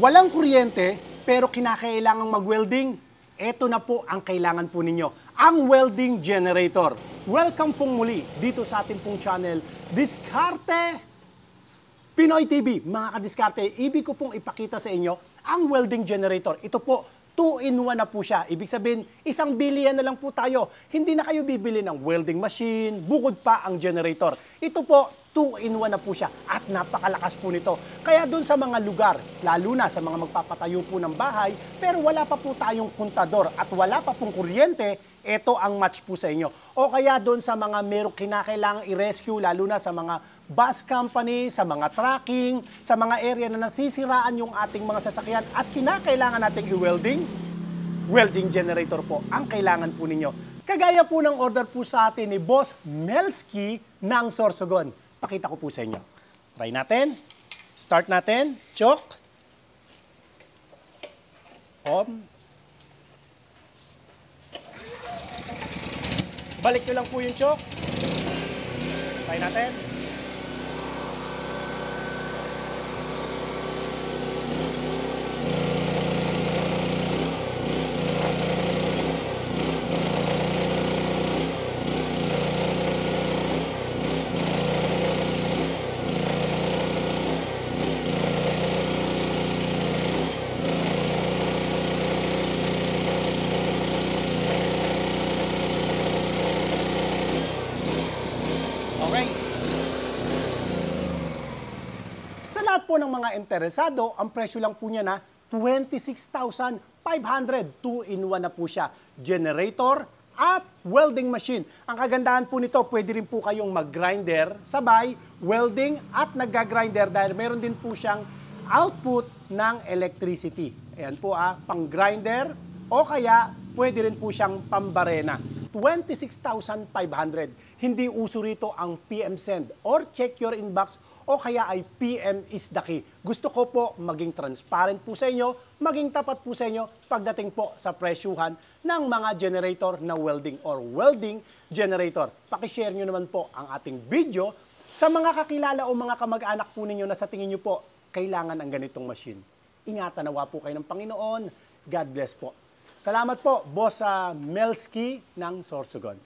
Walang kuryente pero kinakailangang mag-welding. Ito na po ang kailangan po ninyo, ang welding generator. Welcome pong muli dito sa ating pong channel, Diskarte Pinoy TV. Mga kadiskarte, ibig ko pong ipakita sa inyo ang welding generator. Ito po, 2-in-1 na po siya. Ibig sabihin, isang bilihan na lang po tayo. Hindi na kayo bibili ng welding machine, bukod pa ang generator. Ito po, 2-in-1 na po siya at napakalakas po nito. Kaya doon sa mga lugar, lalo na sa mga magpapatayo po ng bahay, pero wala pa po tayong kontador at wala pa pong kuryente, ito ang match po sa inyo. O kaya doon sa mga merong kinakailangang i-rescue, lalo na sa mga bus company, sa mga trucking, sa mga area na nasisiraan yung ating mga sasakyan at kinakailangan nating i-welding, welding generator po ang kailangan po ninyo. Kagaya po ng order po sa atin ni Boss Melski ng Sorsogon. Pakita ko po sa inyo. Try natin. Start natin. Choke. On. Balik nyo lang po yung choke. Try natin. Okay. Sa lahat po ng mga interesado, ang presyo lang po niya na 26,500. 2-in-1 na po siya. Generator at welding machine. Ang kagandahan po nito, pwede rin po kayong mag-grinder, sabay, welding at nagga-grinder dahil meron din po siyang output ng electricity. Ayan po pang-grinder o kaya pwede rin po siyang pambarena. 26,500. Hindi uso rito ang PM send or check your inbox o kaya ay PM is the key. Gusto ko po maging transparent po sa inyo, maging tapat po sa inyo pagdating po sa presyuhan ng mga generator na welding or welding generator. Pakishare nyo naman po ang ating video sa mga kakilala o mga kamag-anak po ninyo na sa tingin nyo po kailangan ang ganitong machine. Ingatan nawa po kayo ng Panginoon. God bless po. Salamat po, Boss Melski ng Sorsogon.